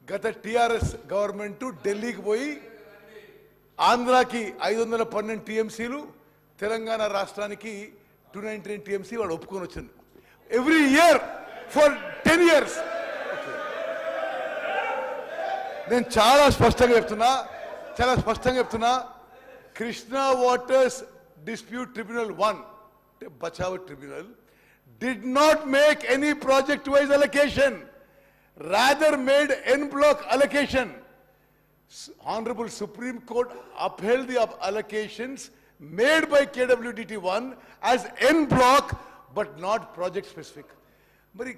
గత TRS government ఢిల్లీకి పోయి ఆంధ్రాకి 512 టీఎంసీలు, తెలంగాణ రాష్ట్రానికి 299 టీఎంసీ వాడు ఒప్పుకొని వచ్చింది. Every year for 10 years. నేను చాలా స్పష్టంగా చెప్తున్నా, Krishna waters dispute tribunal 1 Bachawat tribunal did not make any project wise allocation, rather made en bloc allocation. Honorable Supreme Court upheld the allocations made by KWDT1 as en bloc but not project specific. Mari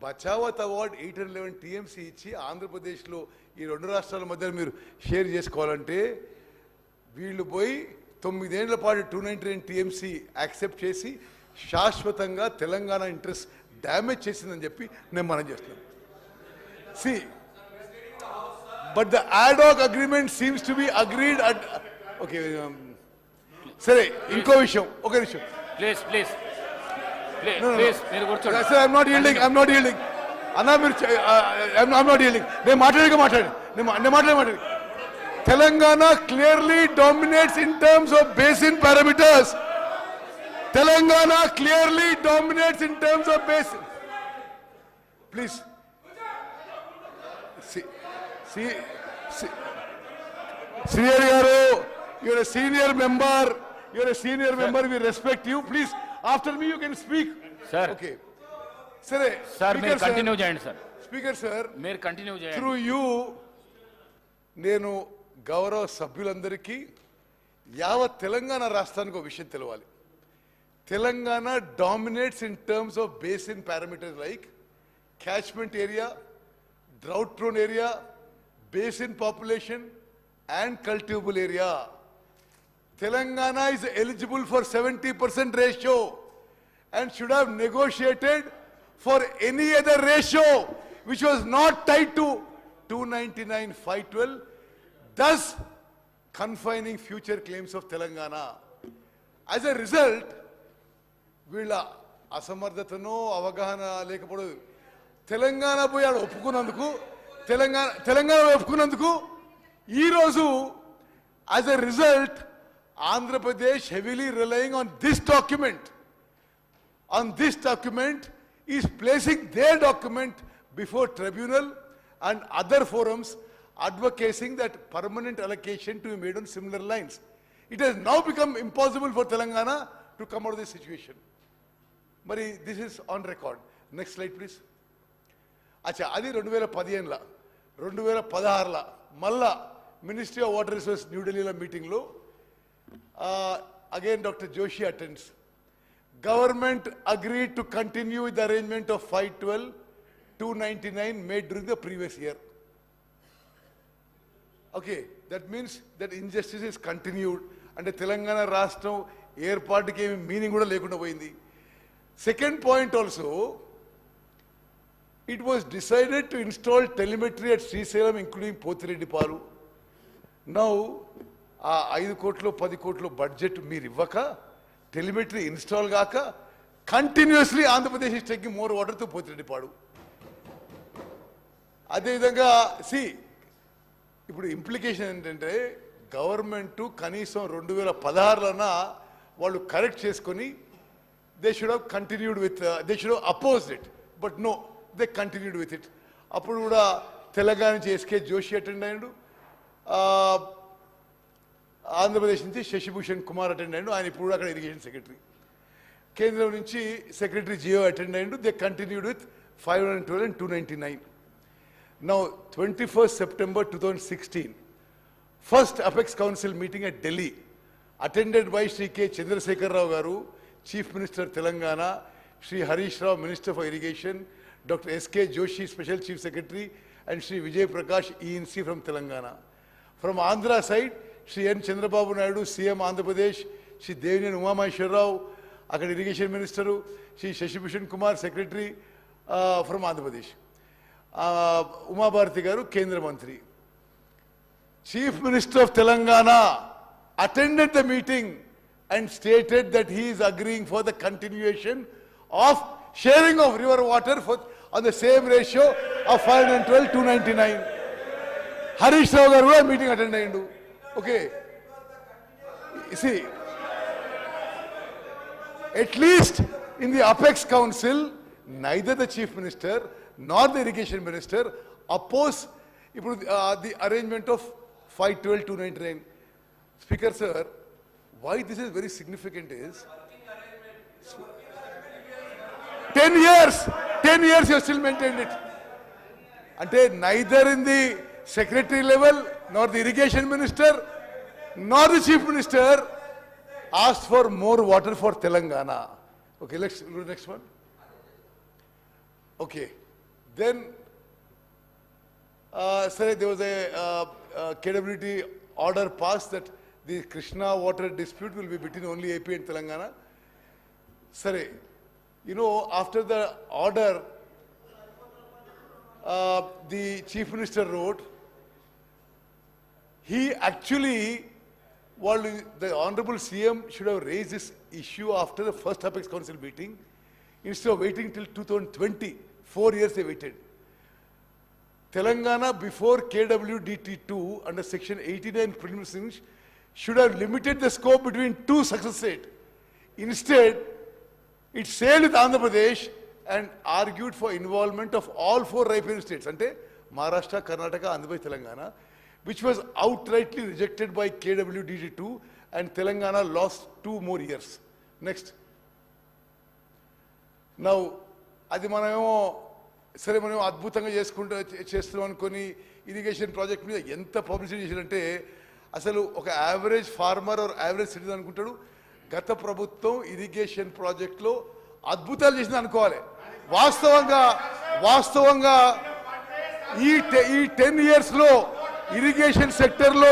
Bachawat award 811 TMC ఇచ్చి ఆంధ్రప్రదేశ్లో ఈ రెండు రాష్ట్రాల మధ్య మీరు share చేసుకోవాలంటే వీళ్ళు పోయి 9 ఏళ్ల పాటు 299 TMC యాక్సెప్ట్ చేసి శాశ్వతంగా తెలంగాణ ఇంట్రెస్ట్ డ్యామేజ్ చేసిందని చెప్పి నేను మనం చేస్తున్నాను. See, but the ad hoc agreement seems to be agreed at okay. సరే, ఇంకో విషయం, ఒక నిమిషం ప్లీజ్ మీరు కూర్చోండి. Sir, I'm not yielding. అన్నా మీరు I'm not yielding. నేను మాట్లాడి Telangana clearly dominates in terms of basin parameters. Telangana clearly dominates in terms of basin. Please. Senior Garu, you're a senior member. We respect you. Please, after me you can speak. Sir. Okay. Sir, మీరు continue చేయండి sir. Speaker sir, మీరు continue చేయండి. Through you, నేను గౌరవ సభ్యులందరికీ యావత్ తెలంగాణ రాష్ట్రానికి ఒక విషయం తెలవాలి. Telangana dominates in terms of basin parameters like catchment area, drought prone area, basin population and cultivable area. Telangana is eligible for 70% ratio and should have negotiated for any other ratio which was not tied to 299/512, thus confining future claims of Telangana. As a result, వీళ్ళ అసమర్థతనో అవగాహన లేకపోవడం తెలంగాణ పోయి ఆడ ఒప్పుకున్నందుకు ఈరోజు as a result Andhra Pradesh heavily relying on this document is placing their document before tribunal and other forums advocating that permanent allocation to be made on similar lines. It has now become impossible for Telangana to come out of this situation. Mari, this is on record. Next slide, please. Acha, adi 2015 2016 malla Ministry of Water Resources New Delhi la meeting lo again Dr. Joshi attends. Government agreed to continue with the arrangement of 512 299 made during the previous year. Okay, that means that injustice is continued and Telangana Rashtra ఏర్పాటుకి ఏమి meaning కూడా లేకుండా పోయింది. Second point also, it was decided to install telemetry at Srisailam including Pothireddypadu. Now ఆ 5 కోట్లు 10 కోట్లు budget మీరు ఇవ్వక, టెలిమెట్రీ ఇన్స్టాల్ కాక, continuously Andhra Pradesh is taking more water to Pothireddypadu. అదేవిధంగా ఇప్పుడు ఇంప్లికేషన్ ఏంటంటే గవర్నమెంట్ కనీసం 2016లోనా వాళ్ళు కరెక్ట్ చేసుకొని they should have continued with they should have opposed it, but no they continued with it. అప్పుడు కూడా తెలంగాణ నుంచి ఎస్కే జోషి అటెండ్ అయ్యాడు, ఆంధ్రప్రదేశ్ నుంచి శశిభూషణ్ కుమార్ అటెండ్ అయ్యాడు, ఆయన ఇప్పుడు అక్కడ ఇరిగేషన్ సెక్రటరీ. కేంద్రం నుంచి సెక్రటరీ జియో అటెండ్ అయ్యాడు. They continued with 512 and 299. Now 21st September 2016, first Apex Council meeting at Delhi, attended by Shri K. Chandrasekhar Rao Garu, Chief Minister Telangana, Shri Harish Rao, Minister for Irrigation, Dr. S.K. Joshi, Special Chief Secretary, and Shri Vijay Prakash, ENC from Telangana. From Andhra side, Shri N. Chandrababu Naidu, CM Andhra Pradesh, Shri Devinian Umamaheshwar Rao, Akkada Irrigation Minister, Shri Shashibhushan Kumar, Secretary from Andhra Pradesh. Uma Bharati Garu, Kendra Mantri. Chief Minister of Telangana attended the meeting and stated that he is agreeing for the continuation of sharing of river water on the same ratio of 512 299. Harish Rao గారు కూడా meeting attend అయ్యిండు. Okay, see, at least in the Apex Council, neither the Chief Minister nor the Irrigation Minister oppose the arrangement of 512-299. Speaker sir, why this is very significant is 10 years you have still maintained it. Ante neither in the secretary level nor the Irrigation Minister nor the Chief Minister asked for more water for Telangana. Okay, let's do the next one. Okay, then sorry, there was a KWT order passed that the Krishna water dispute will be between only AP and Telangana. Sorry, you know, after the order, the Chief Minister wrote, he actually, the Honorable CM should have raised this issue after the first Apex Council meeting, instead of waiting till 2020. 4 years they waited. Telangana before KWDT2 under section 89 preliminaries should have limited the scope between two success states. Instead, it sailed with Andhra Pradesh and argued for involvement of all 4 riparian states, ante Maharashtra, Karnataka, Andhra Pradesh, Telangana, which was outrightly rejected by KWDT2, and Telangana lost 2 more years. Next. Now, అది మనమేమో సరే మనమేమో అద్భుతంగా చేస్తున్నాం అనుకొని irrigation project మీద ఎంత publicity చేశారంటే అసలు ఒక average farmer or average citizen అనుకుంటాడు గత ప్రభుత్వం ఇరిగేషన్ ప్రాజెక్ట్లో అద్భుతాలు చేసింది అనుకోవాలి. వాస్తవంగా ఈ 10 yearsలో ఇరిగేషన్ సెక్టర్లో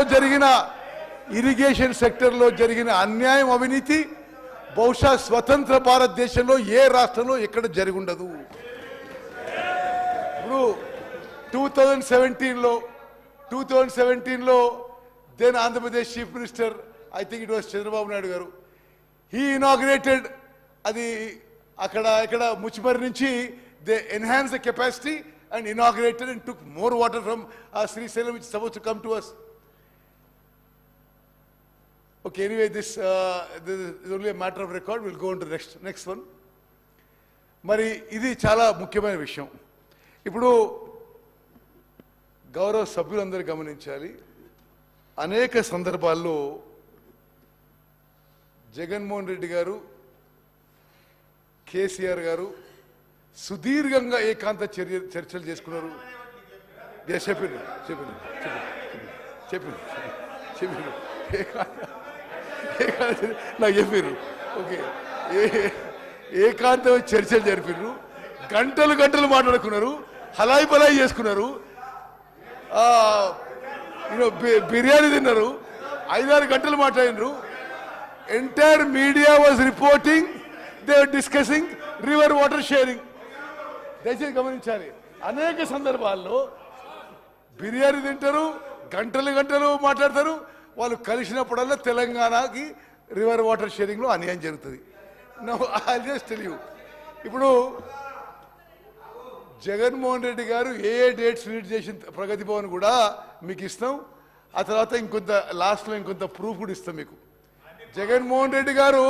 జరిగిన అన్యాయం, అవినీతి బహుశా స్వతంత్ర భారతదేశంలో ఏ రాష్ట్రంలో ఎక్కడ జరిగి ఉండదు. ఇప్పుడు 2017లో then Andhra Pradesh chief minister, I think it was Chandrababu Naidu garu, he inaugurated అది అక్కడ ముచ్చిమరి నుంచి they enhance the capacity and inaugurated and took more water from Srisailam, which is supposed to come to us. Okay, anyway, this is only a matter of record. We'll go on to the next one. మరి ఇది చాలా ముఖ్యమైన విషయం. ఇప్పుడు గౌరవ సభ్యులందరూ గమనించాలి, అనేక సందర్భాల్లో జగన్మోహన్ రెడ్డి గారు, కేసీఆర్ గారు సుదీర్ఘంగా ఏకాంత చర్చలు చేసుకున్నారు. చెప్పారు నాకు చెప్పారు. ఓకే, ఏకాంత చర్చలు జరిపారు, గంటలు మాట్లాడుకున్నారు, హలాయి బలాయి చేసుకున్నారు, బిర్యానీ తిన్నారు, 5-6 గంటలు మాట్లాడినారు. Entire media was reporting, they were discussing river water sharing. దయచేసి గమనించాలి, అనేక సందర్భాల్లో బిర్యానీ తింటారు, గంటలు మాట్లాడతారు. వాళ్ళు కలిసినప్పుడల్లా తెలంగాణకి రివర్ వాటర్ షేరింగ్లో అన్యాయం జరుగుతుంది. No I just tell you, ఇప్పుడు జగన్మోహన్ రెడ్డి గారు ఏ డేట్స్ రీడ్ చేసిన ప్రగతి భవన్ కూడా మీకు ఇస్తాం. ఆ తర్వాత ఇంకొంత లాస్ట్లో ఇంకొంత ప్రూఫ్ కూడా ఇస్తాం మీకు. జగన్మోహన్ రెడ్డి గారు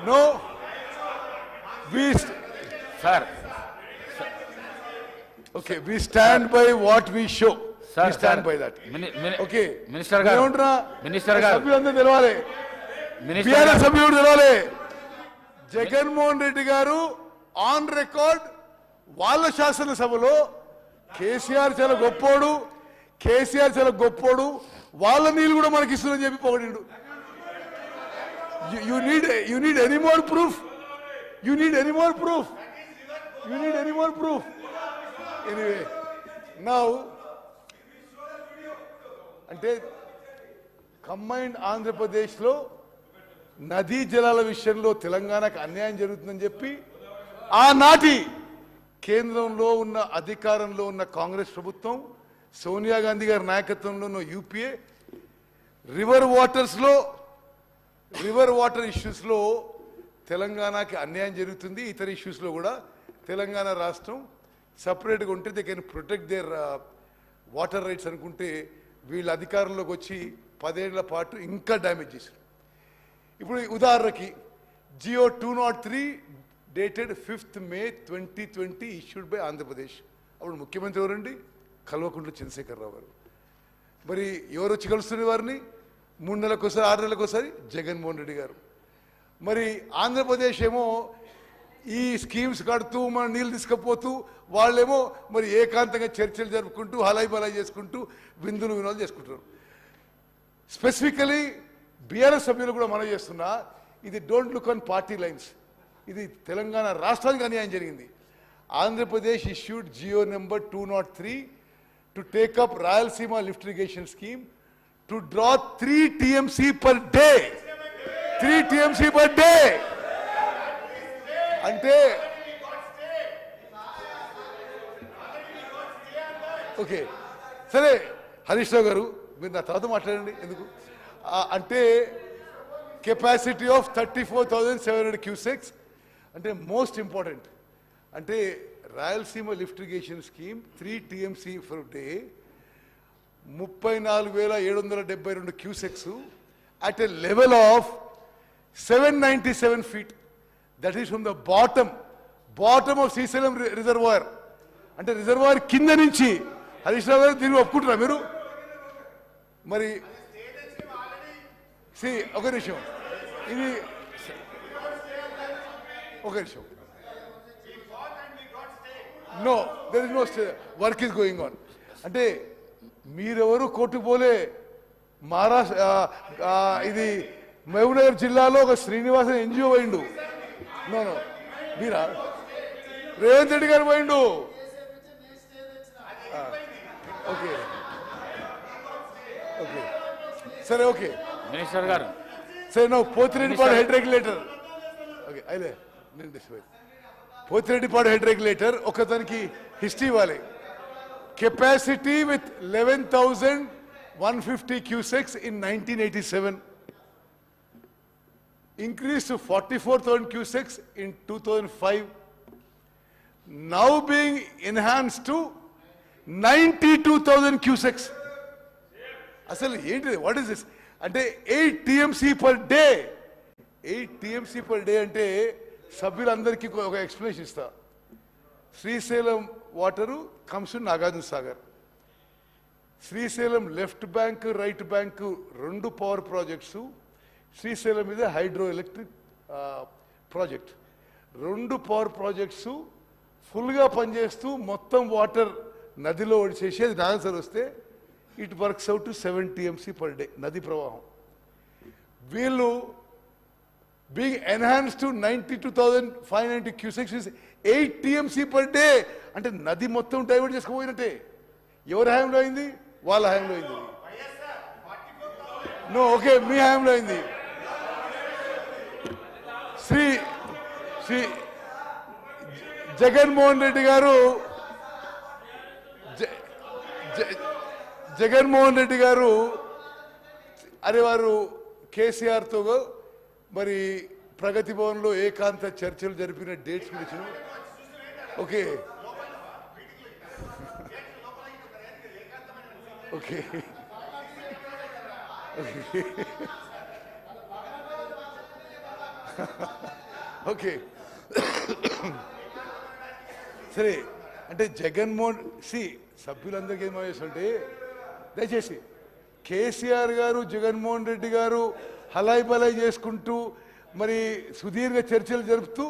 no Sir. Okay, we stand by what we show. Sir, we stand by that. Okay. Minister garu. సభ్యులందరూ తెలవాలి, బీఆర్ఎస్ సభ్యుడు తెలవాలి. జగన్మోహన్ రెడ్డి గారు ఆన్ రికార్డ్ వాళ్ళ శాసనసభలో కేసీఆర్ చాలా గొప్పోడు, వాళ్ళ నీళ్ళు కూడా మనకి ఇస్తుందని చెప్పి పొగిడిండు. You need any more proof? You need any more proof? Anyway, now, అంటే కంబైన్డ్ ఆంధ్రప్రదేశ్లో నదీ జలాల విషయంలో తెలంగాణకు అన్యాయం జరుగుతుందని చెప్పి ఆనాటి కేంద్రంలో ఉన్న అధికారంలో ఉన్న కాంగ్రెస్ ప్రభుత్వం, సోనియా గాంధీ గారి నాయకత్వంలో ఉన్న యూపీఏ రివర్ వాటర్ ఇష్యూస్లో తెలంగాణకి అన్యాయం జరుగుతుంది. ఇతర ఇష్యూస్లో కూడా తెలంగాణ రాష్ట్రం సపరేట్గా ఉంటే they can protect there water rides అనుకుంటే వీళ్ళ అధికారంలోకి వచ్చి 10 ఏళ్ల పాటు ఇంకా డ్యామేజ్ చేశారు. ఇప్పుడు ఉదాహరణకి GO 203 dated 5th May 2020 issued by Andhra Pradesh. అప్పుడు ముఖ్యమంత్రి ఎవరండి? కల్వకుంట్ల చంద్రశేఖరరావు గారు. మరి ఎవరు వచ్చి కలుస్తున్న వారిని? 3 నెలలకోసారి 6 నెలలకోసారి జగన్మోహన్ రెడ్డి గారు. మరి ఆంధ్రప్రదేశ్ ఏమో ఈ స్కీమ్స్ కడుతూ మన నీళ్ళు తీసుకుపోతూ వాళ్ళేమో మరి ఏకాంతంగా చర్చలు జరుపుకుంటూ హలాయి బలాయి చేసుకుంటూ విందులు వినోదాలు చేసుకుంటారు. స్పెసిఫికలీ బీఆర్ఎస్ సభ్యులు కూడా మనం చేస్తున్నా, ఇది don't look on party lines. ఇది తెలంగాణ రాష్ట్రానికి అన్యాయం జరిగింది. Andhra Pradesh issued GO number 203 to take up Rayalaseema lift irrigation scheme to draw 3 TMC per day. 3 TMC per day అంటే ఓకే సరే, హరీష్ రావు గారు మీరు నా తర్వాత మాట్లాడండి. ఎందుకు అంటే కెపాసిటీ ఆఫ్ 34,700 క్యూసెక్స్ అంటే మోస్ట్ ఇంపార్టెంట్. అంటే Rayalaseema lift irrigation scheme 3 TMC for day 34,772 cusecs at a level of 797 feet. That is from the bottom of Srisailam reservoir. అంటే రిజర్వాయర్ కింద నుంచి. హరీష్ రావు గారు దీన్ని ఒప్పుకుంటారా మీరు? మరి ఒక నిమిషం, ఇది ఒక నిమిషం. No, there is no work is going on. అంటే మీరెవరు కోర్టుకు పోలే. మహారాష్ట్ర ఇది మహబూబ్నగర్ జిల్లాలో ఒక శ్రీనివాసన్ NGO పోయిండు. నో మీరా? రేవంత్ రెడ్డి గారు పోయిండు. ఓకే ఓకే సరే ఓకే మినిస్టర్ గారు సరే no Pothireddypadu head regulator. Okay అయితే నేను డిస్ప్లే పోతిరెడ్డిపాడు హెడ్ రెగ్యులేటర్ ఒకదానికి హిస్టరీ ఇవ్వాలి. Capacity with 11,150 cusecs in 1987 increased to 44,000 cusecks in 2005, now being enhanced to 92,000 cusecks. అసలు ఏంటి? What is this? అంటే 8 TMC per day. 8 TMC per day అంటే సభ్యులందరికీ ఒక ఎక్స్ప్లెనేషన్ ఇస్తా. Srisailam water comes to Nagarjuna Sagar. Srisailam left bank right bank 2 power projects. Srisailam మీద hydro electric project. 2 power projects ఫుల్గా పనిచేస్తూ మొత్తం వాటర్ నదిలో ఒడిచేసి అది నాగర్ వస్తే it works out to 7 TMC per day నది ప్రవాహం. వీళ్ళు being enhance to 92,590 cusecs 8 TMC per day. అంటే నది మొత్తం డైవర్ట్ చేసుకుపోయినట్టే. ఎవరి హయాంలో అయింది? వాళ్ళ హయాంలో అయింది. నో ఓకే, మీ హయాంలో అయింది. శ్రీ జగన్మోహన్ రెడ్డి గారు అరే వారు కేసీఆర్తో మరి ప్రగతి భవన్లో ఏకాంత చర్చలు జరిపిన డేట్స్ గురించి. ఓకే ఓకే ఓకే సరే. అంటే జగన్మోహన్ సభ్యులందరికీ ఏమో చేస్తుంటే దయచేసి కేసీఆర్ గారు జగన్మోహన్ రెడ్డి గారు హలాయి బలాయి చేసుకుంటూ మరి సుదీర్ఘ చర్చలు జరుపుతూ